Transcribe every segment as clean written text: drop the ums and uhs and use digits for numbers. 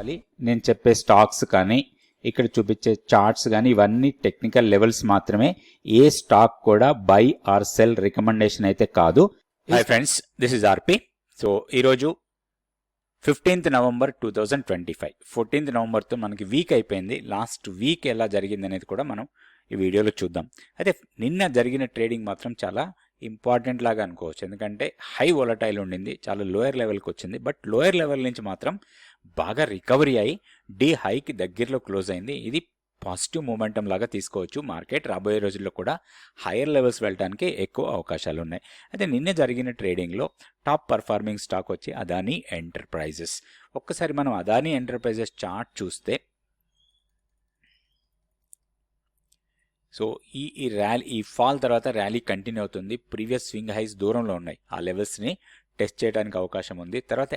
గమనించాలి. నేను చెప్పే స్టాక్స్ కానీ ఇక్కడ చూపించే చార్ట్స్ కానీ ఇవన్నీ టెక్నికల్ లెవెల్స్ మాత్రమే. ఏ స్టాక్ కూడా బై ఆర్ సెల్ రికమెండేషన్ అయితే కాదు. Hi friends, this is RP. So ఈరోజు 15th November 2025, 14th Novemberతో మనకి వీక్ అయిపోయింది. లాస్ట్ వీక్ ఎలా జరిగింది అనేది కూడా మనం ఈ వీడియోలో చూద్దాం. అయితే నిన్న జరిగిన ట్రేడింగ్ మాత్రం చాలా ఇంపార్టెంట్ లాగా అనుకోవచ్చు, ఎందుకంటే హై వొలటైల్ ఉండింది, చాలా లోయర్ లెవెల్కి వచ్చింది. బట్ లోయర్ లెవెల్ నుంచి మాత్రం బాగా రికవరీ అయ్యి డి హైకి దగ్గరలో క్లోజ్ అయింది. ఇది పాజిటివ్ మూమెంటం లాగా తీసుకోవచ్చు. మార్కెట్ రాబోయే రోజుల్లో కూడా హైయర్ లెవెల్స్ వెళ్ళడానికి ఎక్కువ అవకాశాలు ఉన్నాయి. అయితే నిన్న జరిగిన ట్రేడింగ్లో టాప్ పర్ఫార్మింగ్ స్టాక్ వచ్చి అదానీ ఎంటర్ప్రైజెస్. ఒక్కసారి మనం అదానీ ఎంటర్ప్రైజెస్ చార్ట్ చూస్తే, సో ఈ ఫాల్ తర్వాత ర్యాలీ కంటిన్యూ అవుతుంది. ప్రీవియస్ స్వింగ్ హైస్ దూరంలో ఉన్నాయి, ఆ లెవెల్స్ని టెస్ట్ చేయడానికి అవకాశం ఉంది. తర్వాత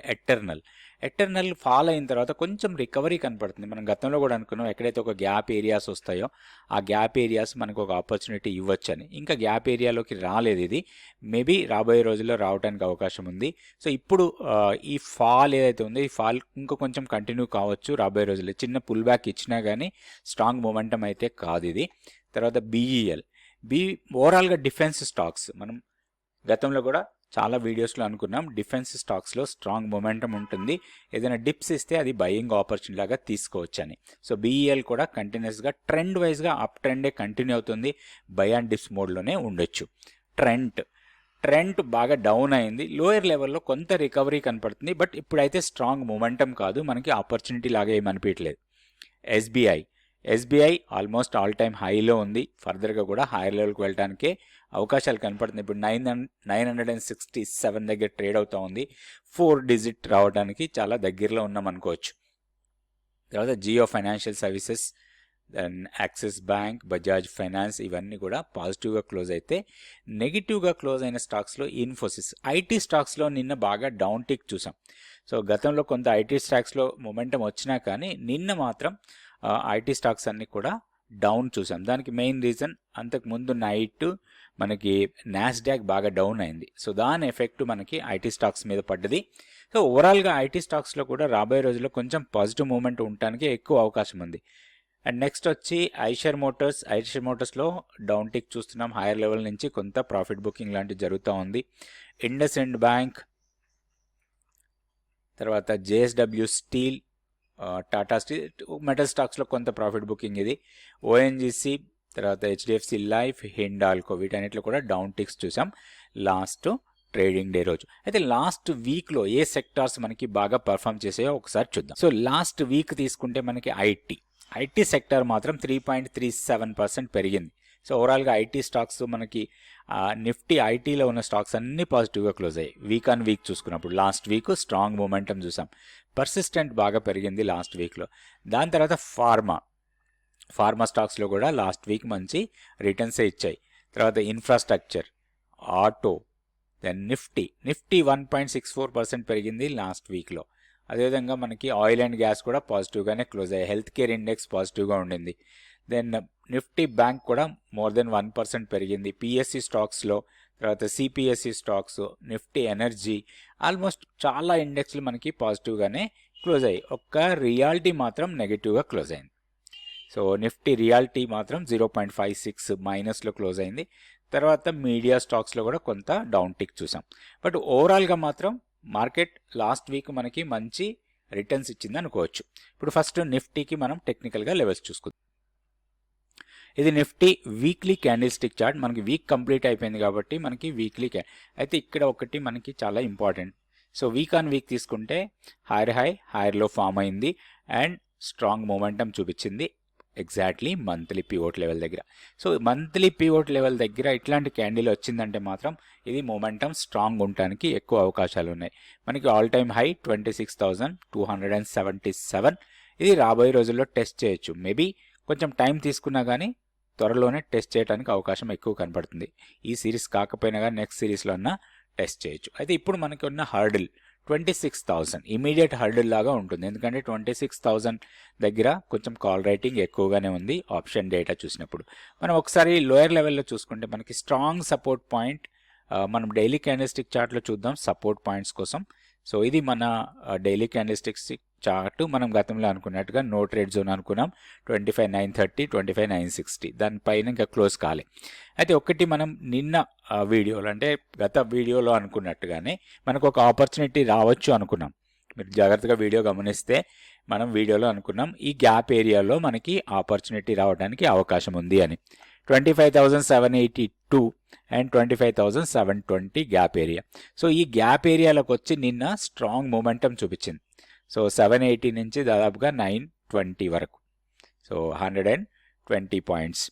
ఎటర్నల్ ఫాల్ అయిన తర్వాత కొంచెం రికవరీ కనపడుతుంది. మనం గతంలో కూడా అనుకున్నాం, ఎక్కడైతే ఒక గ్యాప్ ఏరియాస్ వస్తాయో ఆ గ్యాప్ ఏరియాస్ మనకు ఒక ఆపర్చునిటీ ఇవ్వచ్చు అని. ఇంకా గ్యాప్ ఏరియాలోకి రాలేదు, ఇది మేబీ రాబోయే రోజుల్లో రావడానికి అవకాశం ఉంది. సో ఇప్పుడు ఈ ఫాల్ ఏదైతే ఉందో ఈ ఫాల్ ఇంకా కొంచెం కంటిన్యూ కావచ్చు రాబోయే రోజుల్లో. చిన్న పుల్ బ్యాక్ ఇచ్చినా కానీ స్ట్రాంగ్ మొమెంటం అయితే కాదు ఇది. తర్వాత బీఈఎల్ ఓవరాల్గా డిఫెన్స్ స్టాక్స్ మనం గతంలో కూడా చాలా వీడియోస్లో అనుకున్నాం, డిఫెన్స్ స్టాక్స్లో స్ట్రాంగ్ మొమెంటం ఉంటుంది. ఏదైనా డిప్స్ ఇస్తే అది బయింగ్ ఆపర్చునిటీ లాగా తీసుకోవచ్చు అని. సో బీఈఎల్ కూడా కంటిన్యూస్గా ట్రెండ్ వైజ్గా అప్ ట్రెండే కంటిన్యూ అవుతుంది. బై అండ్ డిప్స్ మోడ్లోనే ఉండొచ్చు. ట్రెండ్ బాగా డౌన్ అయింది, లోయర్ లెవెల్లో కొంత రికవరీ కనపడుతుంది. బట్ ఇప్పుడైతే స్ట్రాంగ్ మొమెంటం కాదు, మనకి ఆపర్చునిటీ లాగా ఏమనిపించలేదు. ఎస్బీఐ ఆల్మోస్ట్ ఆల్ టైమ్ హైలో ఉంది. ఫర్దర్గా కూడా హైయర్ లెవెల్కి వెళ్ళడానికే అవకాశాలు కనపడుతుంది. ఇప్పుడు 967 దగ్గర ట్రేడ్ అవుతూ ఉంది. 4 డిజిట్ రావడానికి చాలా దగ్గరలో ఉన్నాం అనుకోవచ్చు. తర్వాత Jio financial services, then Axis bank, Bajaj finance ఇవన్నీ కూడా పాజిటివ్గా క్లోజ్ అయితే. నెగిటివ్గా క్లోజ్ అయిన స్టాక్స్లో ఇన్ఫోసిస్, ఐటీ స్టాక్స్లో నిన్న బాగా డౌన్ టిక్ చూసాం. సో గతంలో కొంత ఐటీ స్టాక్స్లో మొమెంటం వచ్చినా కానీ నిన్న మాత్రం ఐటీ స్టాక్స్ అన్నీ కూడా డౌన్ చూసాం. దానికి మెయిన్ రీజన్ అంతకుముందు నైట్ మనకి నాస్డాక్ బాగా డౌన్ అయింది. సో దాని ఎఫెక్ట్ మనకి ఐటీ స్టాక్స్ మీద పడ్డది. సో ఓవరాల్గా ఐటీ స్టాక్స్లో కూడా రాబోయే రోజుల్లో కొంచెం పాజిటివ్ మూమెంట్ ఉండటానికి ఎక్కువ అవకాశం ఉంది. అండ్ నెక్స్ట్ వచ్చి ఐషర్ మోటార్స్లో డౌన్ టిక్ చూస్తున్నాం. హైయర్ లెవెల్ నుంచి కొంత ప్రాఫిట్ బుకింగ్ లాంటివి జరుగుతూ ఉంది. ఇండస్ఇండ్ బ్యాంక్, తర్వాత JSW steel, Tata steel, metal స్టాక్స్లో కొంత ప్రాఫిట్ బుకింగ్ ఇది. ఓఎన్జీసీ, తర్వాత హెచ్డిఎఫ్సి లైఫ్, హిండాల్కో వీటన్నిటిలో కూడా డౌన్ టిక్స్ చూసాం లాస్ట్ ట్రేడింగ్ డే రోజు. అయితే లాస్ట్ వీక్లో ఏ సెక్టార్స్ మనకి బాగా పర్ఫామ్ చేసాయో ఒకసారి చూద్దాం. సో లాస్ట్ వీక్ తీసుకుంటే మనకి ఐటీ సెక్టార్ మాత్రం 3.37% పెరిగింది. సో ఓవరాల్గా ఐటీ స్టాక్స్ మనకి నిఫ్టీ ఐటీలో ఉన్న స్టాక్స్ అన్నీ పాజిటివ్గా క్లోజ్ అయ్యాయి. వీక్ ఆన్ వీక్ చూసుకున్నప్పుడు లాస్ట్ వీక్ స్ట్రాంగ్ మూమెంటం చూసాం. పర్సిస్టెంట్ బాగా పెరిగింది లాస్ట్ వీక్లో. దాని తర్వాత ఫార్మా స్టాక్స్లో కూడా లాస్ట్ వీక్ మంచి రిటర్న్సే ఇచ్చాయి. తర్వాత ఇన్ఫ్రాస్ట్రక్చర్, ఆటో, దెన్ నిఫ్టీ 1.64% పెరిగింది లాస్ట్ వీక్లో. అదేవిధంగా మనకి ఆయిల్ అండ్ గ్యాస్ కూడా పాజిటివ్గానే క్లోజ్ అయ్యాయి. హెల్త్ కేర్ ఇండెక్స్ పాజిటివ్గా ఉండింది. దెన్ నిఫ్టీ బ్యాంక్ కూడా మోర్ దెన్ 1% పెరిగింది. పిఎస్సి స్టాక్స్లో, తర్వాత CPSE stocks, Nifty energy, almost చాలా ఇండెక్స్లు మనకి పాజిటివ్గానే క్లోజ్ అయ్యాయి. ఒక్క రియాలిటీ మాత్రం నెగిటివ్గా క్లోజ్ అయింది. సో నిఫ్టీ రియాలిటీ మాత్రం 0.56 మైనస్లో క్లోజ్ అయింది. తర్వాత మీడియా స్టాక్స్లో కూడా కొంత డౌన్ టిక్ చూసాం. బట్ ఓవరాల్గా మాత్రం మార్కెట్ లాస్ట్ వీక్ మనకి మంచి రిటర్న్స్ ఇచ్చింది అనుకోవచ్చు. ఇప్పుడు ఫస్ట్ నిఫ్టీకి మనం టెక్నికల్గా లెవెల్స్ చూసుకుందాం. ఇది Nifty weekly candle stick chart. మనకి వీక్ కంప్లీట్ అయిపోయింది కాబట్టి మనకి వీక్లీ అయితే ఇక్కడ ఒకటి మనకి చాలా important. So weak on week తీసుకుంటే హైయర్ లో ఫామ్ అయింది అండ్ స్ట్రాంగ్ మొమెంటం చూపించింది ఎగ్జాక్ట్లీ మంత్లీ పివోట్ లెవెల్ దగ్గర. సో మంత్లీ పివోట్ లెవెల్ దగ్గర ఇట్లాంటి క్యాండిల్ వచ్చిందంటే మాత్రం ఇది మొమెంటం స్ట్రాంగ్ ఉండటానికి ఎక్కువ అవకాశాలు ఉన్నాయి. మనకి ఆల్ టైమ్ హై 26,277. ఇది రాబోయే రోజుల్లో టెస్ట్ చేయొచ్చు. మేబీ కొంచెం టైం తీసుకున్నా కానీ త్వరలోనే టెస్ట్ చేయడానికి అవకాశం ఎక్కువ కనపడుతుంది. ఈ సిరీస్ కాకపోయినా కానీ నెక్స్ట్ సిరీస్లో అన్నా టెస్ట్ చేయొచ్చు. అయితే ఇప్పుడు మనకి ఉన్న హర్డిల్ 26,000 ఇమీడియట్ హర్డిల్ లాగా ఉంటుంది. ఎందుకంటే 26,000 దగ్గర కొంచెం కాల్ రైటింగ్ ఎక్కువగానే ఉంది ఆప్షన్ డేటా చూసినప్పుడు. మనం ఒకసారి లోయర్ లెవెల్లో చూసుకుంటే మనకి స్ట్రాంగ్ సపోర్ట్ పాయింట్ మనం డైలీ క్యాండిల్స్టిక్ చార్ట్లో చూద్దాం సపోర్ట్ పాయింట్స్ కోసం. సో ఇది మన డైలీ క్యాండిల్స్టిక్స్ చార్ట్. మనం గతంలో అనుకున్నట్టుగా నో ట్రేడ్ జోన్ అనుకున్నాం 25,930, 25,960, దానిపైన ఇంకా క్లోజ్ కాలే. అయితే ఒకటి మనం నిన్న వీడియోలో అంటే గత వీడియోలో అనుకున్నట్టుగానే మనకు ఒక ఆపర్చునిటీ రావచ్చు అనుకున్నాం. మీరు జాగ్రత్తగా వీడియో గమనిస్తే మనం వీడియోలో అనుకున్నాం ఈ గ్యాప్ ఏరియాలో మనకి ఆపర్చునిటీ రావడానికి అవకాశం ఉంది అని. 25,782 అండ్ 25,720 గ్యాప్ ఏరియా. సో ఈ గ్యాప్ ఏరియాలోకి వచ్చి నిన్న స్ట్రాంగ్ మూమెంటం చూపించింది. సో 780 నుంచి దాదాపుగా 920 వరకు, so 120 points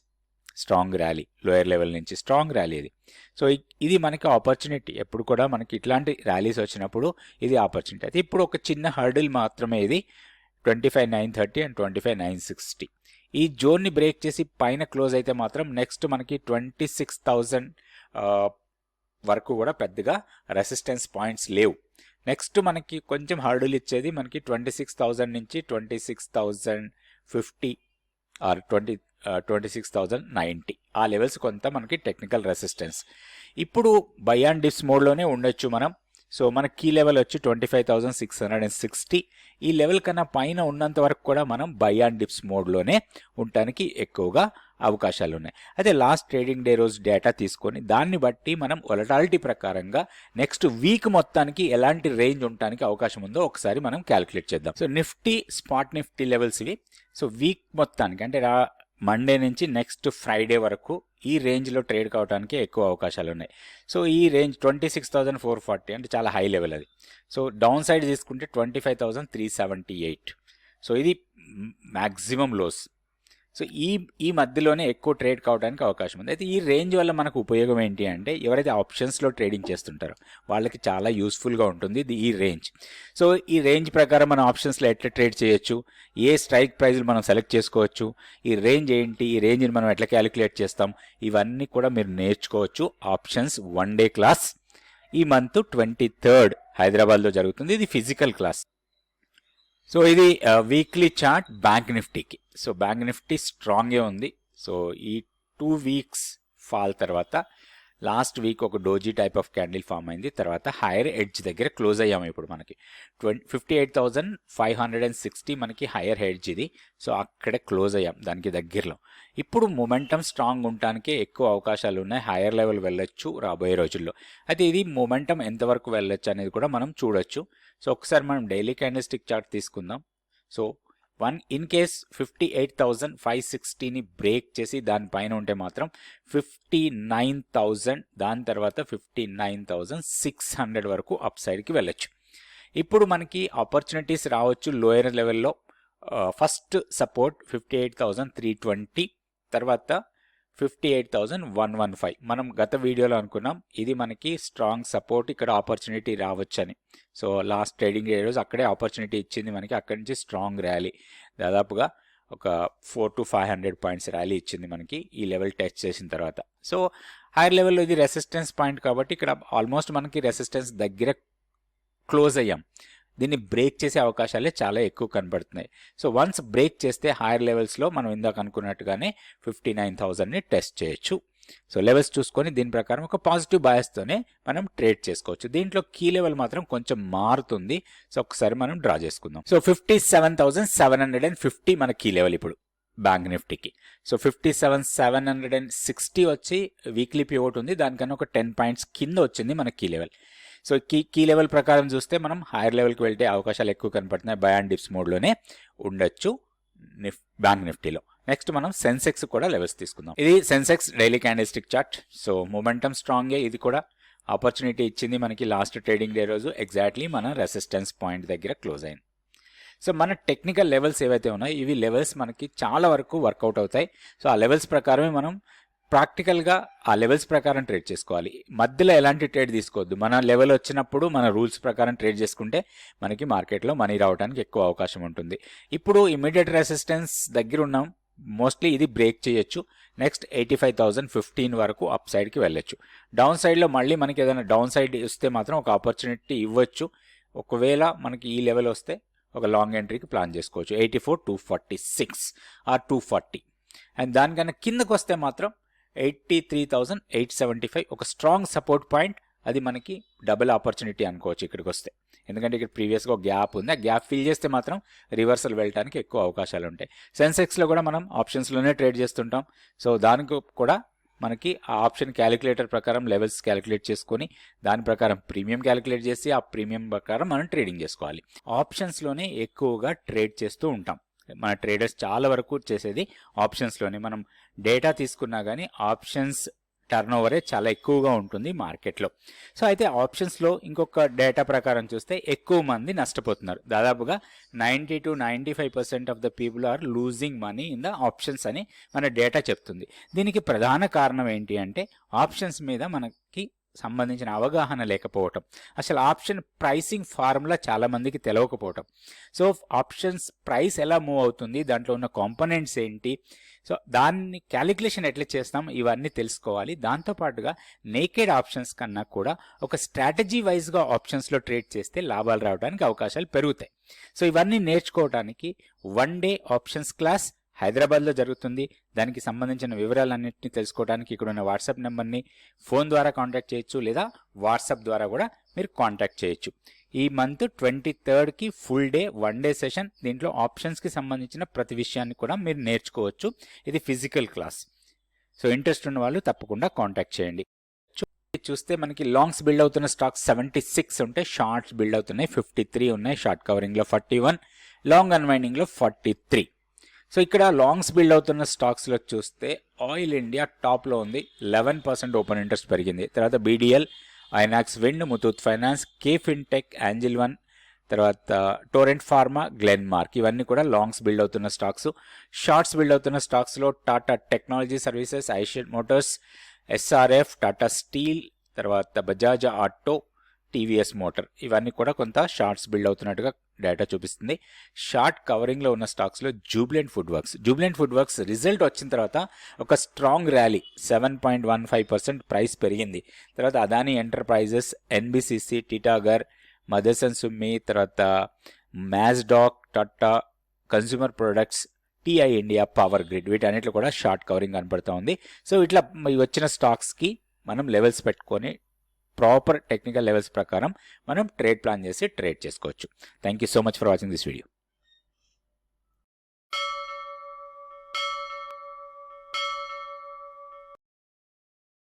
strong rally, lower level నుంచి స్ట్రాంగ్ ర్యాలీ ఇది. సో ఇది మనకి ఆపర్చునిటీ. ఎప్పుడు కూడా మనకి ఇట్లాంటి ర్యాలీస్ వచ్చినప్పుడు ఇది ఆపర్చునిటీ. అయితే ఇప్పుడు ఒక చిన్న హర్డిల్ మాత్రమే ఇది 25,930 అండ్ 25,960. ఈ జోన్ని బ్రేక్ చేసి పైన క్లోజ్ అయితే మాత్రం నెక్స్ట్ మనకి 26,000 వరకు కూడా పెద్దగా రెసిస్టెన్స్ పాయింట్స్ లేవు. నెక్స్ట్ మనకి కొంచెం హర్డిల్ ఇచ్చేది మనకి 26,000 నుంచి 26,050 ఆర్ 26,090 ఆ లెవెల్స్ కొంత మనకి టెక్నికల్ రెసిస్టెన్స్. ఇప్పుడు బై అండ్ డిప్స్ మోడ్లోనే ఉండొచ్చు మనం. సో మన కీ లెవెల్ వచ్చి 25,660. ఈ లెవెల్ కన్నా పైన ఉన్నంత వరకు కూడా మనం బై అండ్ డిప్స్ మోడ్లోనే ఉండటానికి ఎక్కువగా అవకాశాలు ఉన్నాయి. అయితే లాస్ట్ ట్రేడింగ్ డే రోజు డేటా తీసుకొని దాన్ని బట్టి మనం వొలటాలిటీ ప్రకారంగా నెక్స్ట్ వీక్ మొత్తానికి ఎలాంటి రేంజ్ ఉండటానికి అవకాశం ఉందో ఒకసారి మనం క్యాలిక్యులేట్ చేద్దాం. So Nifty, spot Nifty levels ఇవి. సో వీక్ మొత్తానికి అంటే మండే నుంచి నెక్స్ట్ ఫ్రైడే వరకు ఈ రేంజ్లో ట్రేడ్ కావడానికి ఎక్కువ అవకాశాలు ఉన్నాయి. సో ఈ రేంజ్ 26,440 అంటే చాలా హై లెవెల్ అది. సో డౌన్ సైడ్ తీసుకుంటే 25,378. సో ఇది మ్యాక్సిమం లోస్. సో ఈ మధ్యలోనే ఎక్కువ ట్రేడ్ కావడానికి అవకాశం ఉంది. అయితే ఈ రేంజ్ వల్ల మనకు ఉపయోగం ఏంటి అంటే ఎవరైతే ఆప్షన్స్లో ట్రేడింగ్ చేస్తుంటారో వాళ్ళకి చాలా యూస్ఫుల్గా ఉంటుంది ఈ రేంజ్. సో ఈ రేంజ్ ప్రకారం మనం ఆప్షన్స్లో ఎట్లా ట్రేడ్ చేయొచ్చు, ఏ స్ట్రైక్ ప్రైజ్లు మనం సెలెక్ట్ చేసుకోవచ్చు, ఈ రేంజ్ ఏంటి, ఈ రేంజ్ని మనం ఎట్లా క్యాలిక్యులేట్ చేస్తాం, ఇవన్నీ కూడా మీరు నేర్చుకోవచ్చు. ఆప్షన్స్ 1 డే క్లాస్ ఈ మంత్ 23rd హైదరాబాద్లో జరుగుతుంది. ఇది ఫిజికల్ క్లాస్. సో ఇది వీక్లీ చార్ట్ బ్యాంక్ నిఫ్టీకి. సో బ్యాంక్ నిఫ్టీ స్ట్రాంగే ఉంది. సో ఈ 2 వీక్స్ ఫాల్ తర్వాత లాస్ట్ వీక్ ఒక doji type of candle form అయింది. తర్వాత హైయర్ ఎడ్జ్ దగ్గర క్లోజ్ అయ్యాము. ఇప్పుడు మనకి 58,560 మనకి హైయర్ ఎడ్జ్ ఇది. సో అక్కడే క్లోజ్ అయ్యాం దానికి దగ్గరలో. ఇప్పుడు మొమెంటం స్ట్రాంగ్ ఉండటానికి ఎక్కువ అవకాశాలు ఉన్నాయి. హైయర్ లెవెల్ వెళ్ళొచ్చు రాబోయే రోజుల్లో. అయితే ఇది మొమెంటం ఎంతవరకు వెళ్ళొచ్చు అనేది కూడా మనం చూడొచ్చు. సో ఒకసారి మనం డైలీ క్యాండిల్స్టిక్ చార్ట్ తీసుకుందాం. సో ఇన్ కేస్ 58,560ని బ్రేక్ చేసి దానిపైన ఉంటే మాత్రం 59,000, దాని తర్వాత 59,600 వరకు అప్ సైడ్కి వెళ్ళొచ్చు. ఇప్పుడు మనకి ఆపర్చునిటీస్ రావచ్చు లోయర్ లెవెల్లో. ఫస్ట్ సపోర్ట్ 58,320, తర్వాత 58,115. మనం గత వీడియోలో అనుకున్నాం ఇది మనకి స్ట్రాంగ్ సపోర్ట్, ఇక్కడ ఆపర్చునిటీ రావచ్చని. సో లాస్ట్ ట్రేడింగ్ డే రోజు అక్కడే ఆపర్చునిటీ ఇచ్చింది మనకి. అక్కడి నుంచి స్ట్రాంగ్ ర్యాలీ దాదాపుగా ఒక 400 to 500 పాయింట్స్ ర్యాలీ ఇచ్చింది మనకి ఈ లెవెల్ టచ్ చేసిన తర్వాత. సో హైయర్ లెవెల్లో ఇది రెసిస్టెన్స్ పాయింట్ కాబట్టి ఇక్కడ ఆల్మోస్ట్ మనకి రెసిస్టెన్స్ దగ్గర క్లోజ్ అయ్యాం. దీన్ని బ్రేక్ చేసే అవకాశాలే చాలా ఎక్కువ కనబడుతున్నాయి. సో వన్స్ బ్రేక్ చేస్తే హైయర్ లెవెల్స్లో మనం ఇందాక అనుకున్నట్టుగానే 59,000ని టెస్ట్ చేయొచ్చు. సో లెవెల్స్ చూసుకొని దీని ప్రకారం ఒక పాజిటివ్ బయాస్తోనే మనం ట్రేడ్ చేసుకోవచ్చు. దీంట్లో కీ లెవెల్ మాత్రం కొంచెం మారుతుంది. సో ఒకసారి మనం డ్రా చేసుకుందాం. సో 57,750 మన కీ లెవెల్ ఇప్పుడు బ్యాంక్ నిఫ్టీకి. సో 57,760 వచ్చి వీక్లీ పివోట్ ఉంది. దానికన్నా ఒక 10 పాయింట్స్ కింద వచ్చింది మన key level. So key level ప్రకారం చూస్తే మనం హైయర్ లెవెల్కి వెళ్తే అవకాశాలు ఎక్కువ కనపడుతున్నాయి. బై అండ్ డిప్స్ మోడ్లోనే ఉండొచ్చు బ్యాంక్ నిఫ్టీలో. నెక్స్ట్ మనం సెన్సెక్స్ కూడా లెవెల్స్ తీసుకుందాం. ఇది Sensex daily candlestick chart. So momentum స్ట్రాంగే, ఇది కూడా ఆపర్చునిటీ ఇచ్చింది మనకి లాస్ట్ ట్రేడింగ్ డే రోజు. ఎగ్జాక్ట్లీ మన రెసిస్టెన్స్ పాయింట్ దగ్గర క్లోజ్ అయింది. సో మన టెక్నికల్ లెవెల్స్ ఏవైతే ఉన్నాయో ఇవి లెవెల్స్ మనకి చాలా వరకు వర్కౌట్ అవుతాయి. సో ఆ లెవెల్స్ ప్రకారమే మనం ప్రాక్టికల్గా ఆ లెవెల్స్ ప్రకారం ట్రేడ్ చేసుకోవాలి. మధ్యలో ఎలాంటి ట్రేడ్ తీసుకోవద్దు. మన లెవెల్ వచ్చినప్పుడు మన రూల్స్ ప్రకారం ట్రేడ్ చేసుకుంటే మనకి మార్కెట్లో మనీ రావడానికి ఎక్కువ అవకాశం ఉంటుంది. ఇప్పుడు ఇమీడియట్ రెసిస్టెన్స్ దగ్గర ఉన్నాం. మోస్ట్లీ ఇది బ్రేక్ చేయొచ్చు. నెక్స్ట్ 85,015 వరకు అప్ సైడ్కి వెళ్ళొచ్చు. డౌన్ సైడ్లో మళ్ళీ మనకి ఏదైనా డౌన్ సైడ్ వస్తే మాత్రం ఒక ఆపర్చునిటీ ఇవ్వచ్చు. ఒకవేళ మనకి ఈ లెవెల్ వస్తే ఒక లాంగ్ ఎంట్రీకి ప్లాన్ చేసుకోవచ్చు. 84,246 ఆర్ 240. అండ్ దానికన్నా కిందకు వస్తే మాత్రం 83,875 ఒక స్ట్రాంగ్ సపోర్ట్ పాయింట్. అది మనకి డబుల్ ఆపర్చునిటీ అనుకోవచ్చు ఇక్కడికి వస్తే. ఎందుకంటే ఇక్కడ ప్రీవియస్గా ఒక గ్యాప్ ఉంది, ఆ గ్యాప్ ఫిల్ చేస్తే మాత్రం రివర్సల్ వెళ్ళడానికి ఎక్కువ అవకాశాలు ఉంటాయి. సెన్సెక్స్లో కూడా మనం ఆప్షన్స్లోనే ట్రేడ్ చేస్తుంటాం. సో దానికి కూడా మనకి ఆ ఆప్షన్ క్యాలిక్యులేటర్ ప్రకారం లెవెల్స్ క్యాలిక్యులేట్ చేసుకొని దాని ప్రకారం ప్రీమియం క్యాలిక్యులేట్ చేసి ఆ ప్రీమియం ప్రకారం మనం ట్రేడింగ్ చేసుకోవాలి. ఆప్షన్స్లోనే ఎక్కువగా ట్రేడ్ చేస్తూ ఉంటాం. మన ట్రేడర్స్ చాలా వరకు చేసేది ఆప్షన్స్లోనే. మనం డేటా తీసుకున్నా కానీ ఆప్షన్స్ టర్న్ ఓవరే చాలా ఎక్కువగా ఉంటుంది మార్కెట్లో. సో అయితే ఆప్షన్స్లో ఇంకొక డేటా ప్రకారం చూస్తే ఎక్కువ మంది నష్టపోతున్నారు. దాదాపుగా 90 to 95% of the people are losing money in the options అని మన డేటా చెప్తుంది. దీనికి ప్రధాన కారణం ఏంటి అంటే ఆప్షన్స్ మీద మనకి సంబంధించిన అవగాహన లేకపోవటం, అసలు ఆప్షన్ ప్రైసింగ్ ఫార్ములా చాలా మందికి తెలియకపోవటం. సో ఆప్షన్స్ ప్రైస్ ఎలా మూవ్ అవుతుంది, దాంట్లో ఉన్న కాంపోనెంట్స్ ఏంటి, సో దాన్ని క్యాలిక్యులేషన్ ఎట్లా చేస్తాం, ఇవన్నీ తెలుసుకోవాలి. దాంతోపాటుగా నేకెడ్ ఆప్షన్స్ కన్నా కూడా ఒక స్ట్రాటజీ వైజ్గా ఆప్షన్స్లో ట్రేడ్ చేస్తే లాభాలు రావడానికి అవకాశాలు పెరుగుతాయి. సో ఇవన్నీ నేర్చుకోవడానికి 1 డే ఆప్షన్స్ క్లాస్ హైదరాబాద్లో జరుగుతుంది. దానికి సంబంధించిన వివరాలన్నింటినీ తెలుసుకోవడానికి ఇక్కడ ఉన్న వాట్సాప్ నెంబర్ని ఫోన్ ద్వారా కాంటాక్ట్ చేయొచ్చు, లేదా వాట్సాప్ ద్వారా కూడా మీరు కాంటాక్ట్ చేయొచ్చు. ఈ మంత్ 23కి ఫుల్ డే 1 డే సెషన్. దీంట్లో ఆప్షన్స్కి సంబంధించిన ప్రతి విషయాన్ని కూడా మీరు నేర్చుకోవచ్చు. ఇది ఫిజికల్ క్లాస్. సో ఇంట్రెస్ట్ ఉన్న వాళ్ళు తప్పకుండా కాంటాక్ట్ చేయండి. చూస్తే మనకి లాంగ్స్ బిల్డ్ అవుతున్న స్టాక్స్ 76 ఉంటాయి, షార్ట్స్ బిల్డ్ అవుతున్నాయి 53 ఉన్నాయి, షార్ట్ కవరింగ్లో 41, లాంగ్ అన్వైండింగ్లో 43. సో ఇక్కడ లాంగ్స్ బిల్డ్ అవుతున్న స్టాక్స్లో చూస్తే ఆయిల్ ఇండియా టాప్లో ఉంది, 11% ఓపెన్ ఇంట్రెస్ట్ పెరిగింది. తర్వాత BDL, Inox Wind, Muthoot Finance, K Fintech, Angel One, తర్వాత టోరెంట్ ఫార్మా, గ్లెన్ మార్క్, ఇవన్నీ కూడా లాంగ్స్ బిల్డ్ అవుతున్న స్టాక్స్. షార్ట్స్ బిల్డ్ అవుతున్న స్టాక్స్లో టాటా టెక్నాలజీ సర్వీసెస్, ఐషియన్ మోటార్స్, ఎస్ఆర్ఎఫ్, టాటా స్టీల్, తర్వాత బజాజ్ ఆటో, టీవీఎస్ మోటార్, ఇవన్నీ కూడా కొంత షార్ట్స్ బిల్డ్ అవుతున్నట్టుగా డేటా చూపిస్తుంది. షార్ట్ కవరింగ్లో ఉన్న స్టాక్స్లో జూబిలెంట్ ఫుడ్ వర్క్స్ రిజల్ట్ వచ్చిన తర్వాత ఒక స్ట్రాంగ్ ర్యాలీ 7.15% ప్రైస్ పెరిగింది. తర్వాత Adani Enterprises, NBCC, Titagarh, Motherson Sumi, తర్వాత Mazdock, Tata Consumer Products, TI India, Power Grid, వీటన్నిటిలో కూడా షార్ట్ కవరింగ్ కనపడుతూ ఉంది. సో ఇట్లా వచ్చిన స్టాక్స్కి మనం లెవెల్స్ పెట్టుకొని ప్రాపర్ టెక్నికల్ లెవెల్స్ ప్రకారం మనం ట్రేడ్ ప్లాన్ చేసి ట్రేడ్ చేసుకోవచ్చు. Thank you so much for watching this video.